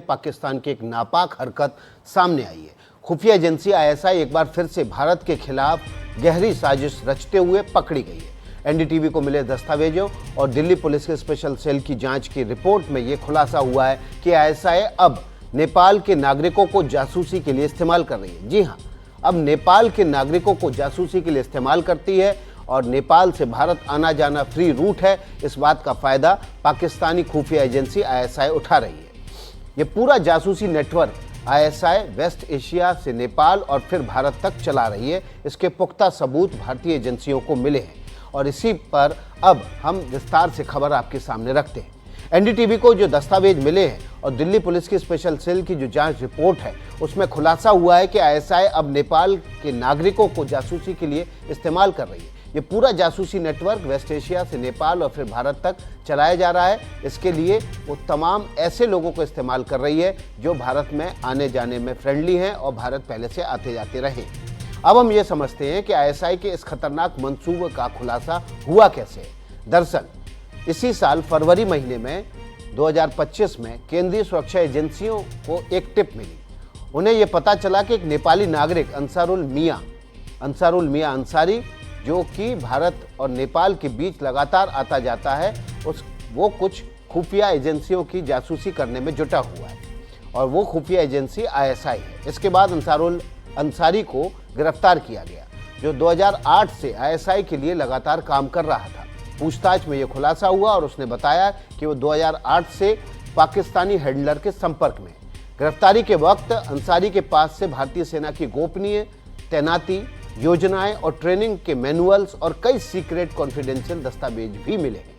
पाकिस्तान की एक नापाक हरकत सामने आई है। खुफिया एजेंसी आईएसआई एक बार फिर से भारत के खिलाफ गहरी साजिश रचते हुए पकड़ी गई है। एनडीटीवी को मिले दस्तावेजों और दिल्ली पुलिस के स्पेशल सेल की जांच की रिपोर्ट में यह खुलासा हुआ है कि आईएसआई अब नेपाल के नागरिकों को जासूसी के लिए इस्तेमाल कर रही है। जी हाँ, अब नेपाल के नागरिकों को जासूसी के लिए इस्तेमाल करती है और नेपाल से भारत आना जाना फ्री रूट है। इस बात का फायदा पाकिस्तानी खुफिया एजेंसी आईएसआई उठा रही है। ये पूरा जासूसी नेटवर्क आईएसआई वेस्ट एशिया से नेपाल और फिर भारत तक चला रही है। इसके पुख्ता सबूत भारतीय एजेंसियों को मिले हैं और इसी पर अब हम विस्तार से खबर आपके सामने रखते हैं। एनडीटीवी को जो दस्तावेज मिले हैं और दिल्ली पुलिस की स्पेशल सेल की जो जांच रिपोर्ट है उसमें खुलासा हुआ है कि आईएसआई अब नेपाल के नागरिकों को जासूसी के लिए इस्तेमाल कर रही है। ये पूरा जासूसी नेटवर्क वेस्ट एशिया से नेपाल और फिर भारत तक चलाया जा रहा है। इसके लिए वो तमाम ऐसे लोगों को इस्तेमाल कर रही है जो भारत में आने जाने में फ्रेंडली हैं और भारत पहले से आते जाते रहे। अब हम ये समझते हैं कि आईएसआई के इस खतरनाक मंसूबे का खुलासा हुआ कैसे। दरअसल इसी साल फरवरी महीने में 2025 में केंद्रीय सुरक्षा एजेंसियों को एक टिप मिली। उन्हें यह पता चला कि एक नेपाली नागरिक अंसारुल मियां अंसारी, जो कि भारत और नेपाल के बीच लगातार आता जाता है, वो कुछ खुफिया एजेंसियों की जासूसी करने में जुटा हुआ है और वो खुफिया एजेंसी आईएसआई है। इसके बाद अंसारुल अंसारी को गिरफ्तार किया गया, जो 2008 से आईएसआई के लिए लगातार काम कर रहा था। पूछताछ में यह खुलासा हुआ और उसने बताया कि वो 2008 से पाकिस्तानी हैंडलर के संपर्क में। गिरफ्तारी के वक्त अंसारी के पास से भारतीय सेना की गोपनीय तैनाती योजनाएं और ट्रेनिंग के मैनुअल्स और कई सीक्रेट कॉन्फिडेंशियल दस्तावेज भी मिले हैं।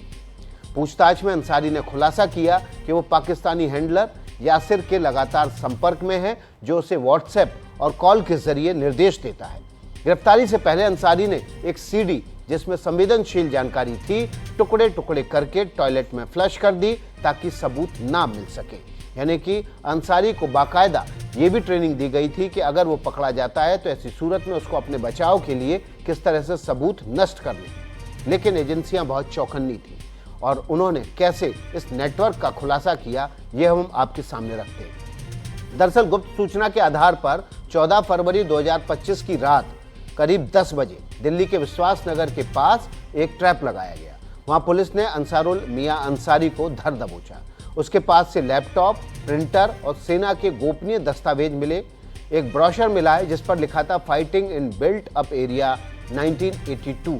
पूछताछ में अंसारी ने खुलासा किया कि वो पाकिस्तानी हैंडलर यासिर के लगातार संपर्क में है, जो उसे व्हाट्सएप और कॉल के जरिए निर्देश देता है। गिरफ्तारी से पहले अंसारी ने एक सीडी जिसमें संवेदनशील जानकारी थी टुकड़े टुकड़े करके टॉयलेट में फ्लश कर दी ताकि सबूत ना मिल सके। यानी कि अंसारी को बाकायदा ये भी ट्रेनिंग दी गई थी कि अगर वो पकड़ा जाता है तो ऐसी सूरत में उसको अपने बचाव के लिए किस तरह से सबूत नष्ट करने। लेकिन एजेंसियां बहुत चौकन्नी थी और उन्होंने कैसे इस नेटवर्क का खुलासा किया ये हम आपके सामने रखते हैं। दरअसल गुप्त सूचना के आधार पर 14 फरवरी 2025 की रात करीब 10 बजे दिल्ली के विश्वास नगर के पास एक ट्रैप लगाया गया। वहां पुलिस ने अंसारुल मियां अंसारी को धर दबोचा। उसके पास से लैपटॉप, प्रिंटर और सेना के गोपनीय दस्तावेज मिले। एक ब्रोशर मिला है जिस पर लिखा था fighting in built up area 1982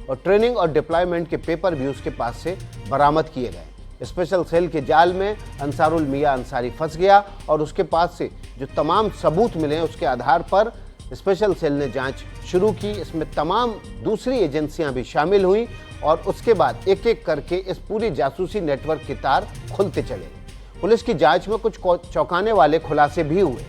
और ट्रेनिंग और डिप्लॉयमेंट के पेपर भी उसके पास से बरामद किए गए। स्पेशल सेल के जाल में अंसारुल मियां अंसारी फंस गया और उसके पास से जो तमाम सबूत मिले उसके आधार पर स्पेशल सेल ने जांच शुरू की। इसमें तमाम दूसरी एजेंसियां भी शामिल हुई और उसके बाद एक एक करके इस पूरी जासूसी नेटवर्क के तार खुलते चले। पुलिस की जांच में कुछ चौंकाने वाले खुलासे भी हुए।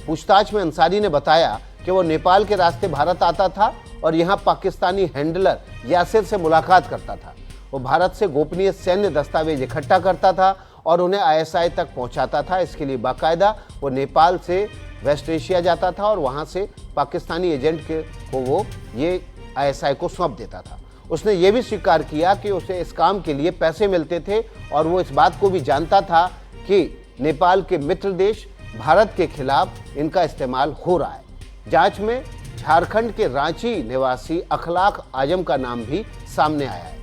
पूछताछ में अंसारी ने बताया कि वो नेपाल के रास्ते भारत आता था और यहाँ पाकिस्तानी हैंडलर यासिर से मुलाकात करता था। वो भारत से गोपनीय सैन्य दस्तावेज इकट्ठा करता था और उन्हें आईएसआई तक पहुँचाता था। इसके लिए बाकायदा वो नेपाल से वेस्ट एशिया जाता था और वहाँ से पाकिस्तानी एजेंट को वो ये आईएसआई को सौंप देता था। उसने ये भी स्वीकार किया कि उसे इस काम के लिए पैसे मिलते थे और वो इस बात को भी जानता था कि नेपाल के मित्र देश भारत के खिलाफ इनका इस्तेमाल हो रहा है। जांच में झारखंड के रांची निवासी अखलाक आजम का नाम भी सामने आया है।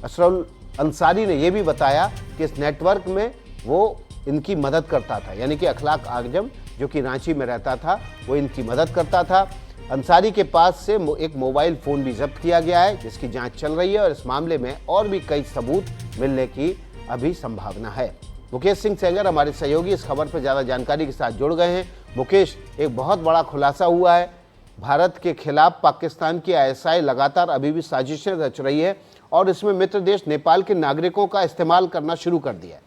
असरुल अंसारी ने यह भी बताया कि इस नेटवर्क में वो इनकी मदद करता था, यानी कि अखलाक आजम जो कि रांची में रहता था वो इनकी मदद करता था। अंसारी के पास से एक मोबाइल फ़ोन भी जब्त किया गया है जिसकी जांच चल रही है और इस मामले में और भी कई सबूत मिलने की अभी संभावना है। मुकेश सिंह सेंगर हमारे सहयोगी इस खबर पर ज़्यादा जानकारी के साथ जुड़ गए हैं। मुकेश, एक बहुत बड़ा खुलासा हुआ है। भारत के खिलाफ पाकिस्तान की आईएसआई लगातार अभी भी साजिशें रच रही है और इसमें मित्र देश नेपाल के नागरिकों का इस्तेमाल करना शुरू कर दिया है।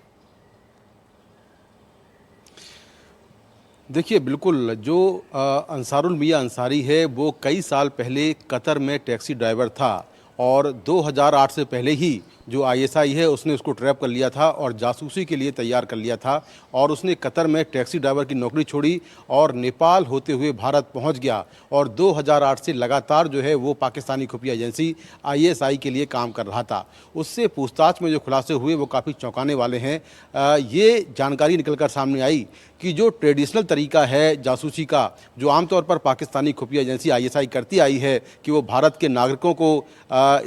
देखिए, बिल्कुल जो अंसारुल मियां अंसारी है वो कई साल पहले कतर में टैक्सी ड्राइवर था और 2008 से पहले ही जो आईएसआई है उसने उसको ट्रैप कर लिया था और जासूसी के लिए तैयार कर लिया था और उसने कतर में टैक्सी ड्राइवर की नौकरी छोड़ी और नेपाल होते हुए भारत पहुंच गया और 2008 से लगातार जो है वो पाकिस्तानी खुफिया एजेंसी आईएसआई के लिए काम कर रहा था। उससे पूछताछ में जो खुलासे हुए वो काफ़ी चौंकाने वाले हैं। ये जानकारी निकलकर सामने आई कि जो ट्रेडिशनल तरीका है जासूसी का, जो आमतौर पर पाकिस्तानी खुफिया एजेंसी आईएसआई करती आई है कि वो भारत के नागरिकों को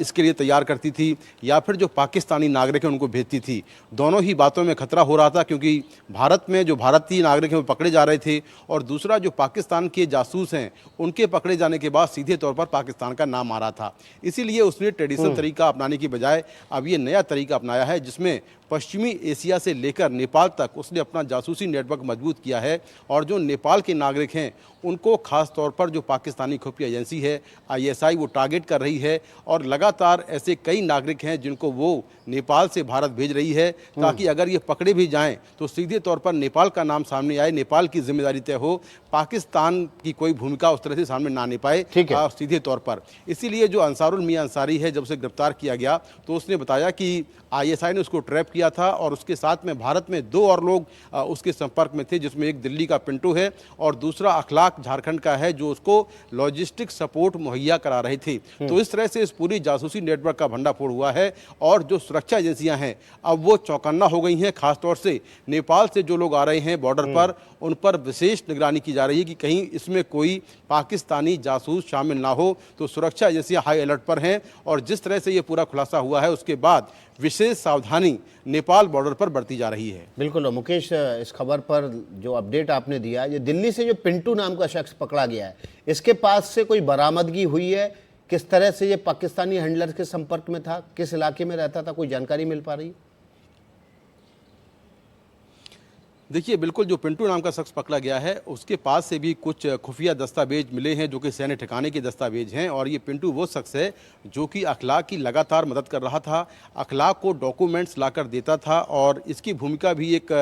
इसके लिए तैयार करती थी या फिर जो पाकिस्तानी नागरिक हैं उनको भेजती थी, दोनों ही बातों में खतरा हो रहा था क्योंकि भारत में जो भारतीय नागरिक हैं वो पकड़े जा रहे थे और दूसरा जो पाकिस्तान के जासूस हैं उनके पकड़े जाने के बाद सीधे तौर पर पाकिस्तान का नाम आ रहा था। इसीलिए उसने ट्रेडिशनल तरीका अपनाने की बजाय अब ये नया तरीका अपनाया है जिसमें पश्चिमी एशिया से लेकर नेपाल तक उसने अपना जासूसी नेटवर्क मजबूत किया है और जो नेपाल के नागरिक हैं उनको खास तौर पर जो पाकिस्तानी खुफिया एजेंसी है आईएसआई वो टारगेट कर रही है और लगातार ऐसे कई नागरिक हैं जिनको वो नेपाल से भारत भेज रही है ताकि अगर ये पकड़े भी जाएं तो सीधे तौर पर नेपाल का नाम सामने आए, नेपाल की जिम्मेदारी तय हो, पाकिस्तान की कोई भूमिका उस तरह से सामने ना पाए सीधे तौर पर। इसीलिए जो अंसारुल मियां अंसारी है जब उसे गिरफ्तार किया गया तो उसने बताया कि आईएसआई ने उसको ट्रैप किया था और उसके साथ में भारत में 2 और लोग उसके संपर्क में थे जिसमें एक दिल्ली का पिंटू है और दूसरा अखलाक झारखंड का है जो उसको लॉजिस्टिक सपोर्ट मुहैया करा रहे थे। तो इस तरह से इस पूरी जासूसी नेटवर्क का भंडाफोड़ हुआ है और जो सुरक्षा एजेंसियां हैं अब वो चौकन्ना हो गई हैं। खासतौर से नेपाल से जो लोग आ रहे हैं बॉर्डर पर उन पर विशेष निगरानी की जा रही है कि कहीं इसमें कोई पाकिस्तानी जासूस शामिल ना हो। तो सुरक्षा एजेंसियां हाई अलर्ट पर हैं और जिस तरह से ये पूरा खुलासा हुआ है उसके बाद विशेष सावधानी नेपाल बॉर्डर पर बरती जा रही है। बिल्कुल मुकेश, इस खबर पर जो अपडेट आपने दिया, ये दिल्ली से जो पिंटू नाम का शख्स पकड़ा गया है इसके पास से कोई बरामदगी हुई है? किस तरह से ये पाकिस्तानी हैंडलर के संपर्क में था, किस इलाके में रहता था, कोई जानकारी मिल पा रही है? देखिए, बिल्कुल जो पिंटू नाम का शख्स पकड़ा गया है उसके पास से भी कुछ खुफिया दस्तावेज मिले हैं जो कि सैन्य ठिकाने के दस्तावेज हैं और ये पिंटू वो शख्स है जो कि अखलाक की लगातार मदद कर रहा था, अखलाक को डॉक्यूमेंट्स लाकर देता था और इसकी भूमिका भी एक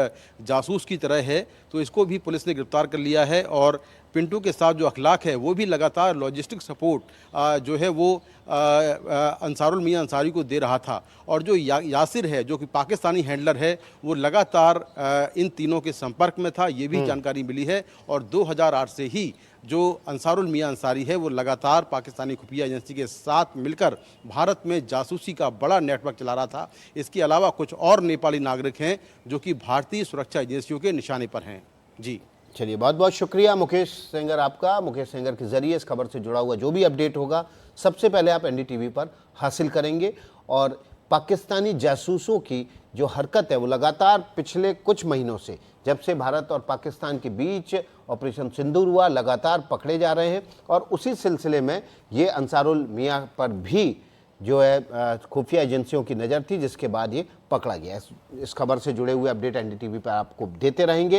जासूस की तरह है। तो इसको भी पुलिस ने गिरफ्तार कर लिया है और पिंटू के साथ जो अखलाक है वो भी लगातार लॉजिस्टिक सपोर्ट जो है वो अंसारुल मियां अंसारी को दे रहा था और जो यासिर है जो कि पाकिस्तानी हैंडलर है वो लगातार इन तीनों के संपर्क में था, ये भी जानकारी मिली है। और 2008 से ही जो अंसारुल मियां अंसारी है वो लगातार पाकिस्तानी खुफिया एजेंसी के साथ मिलकर भारत में जासूसी का बड़ा नेटवर्क चला रहा था। इसके अलावा कुछ और नेपाली नागरिक हैं जो कि भारतीय सुरक्षा एजेंसियों के निशाने पर हैं। जी चलिए, बहुत बहुत शुक्रिया मुकेश सेंगर आपका। मुकेश सेंगर के जरिए इस खबर से जुड़ा हुआ जो भी अपडेट होगा सबसे पहले आप एनडीटीवी पर हासिल करेंगे। और पाकिस्तानी जासूसों की जो हरकत है वो लगातार पिछले कुछ महीनों से, जब से भारत और पाकिस्तान के बीच ऑपरेशन सिंदूर हुआ, लगातार पकड़े जा रहे हैं और उसी सिलसिले में ये अंसारुल मियां पर भी जो है खुफिया एजेंसियों की नज़र थी जिसके बाद ये पकड़ा गया। इस खबर से जुड़े हुए अपडेट एनडीटीवी पर आपको देते रहेंगे।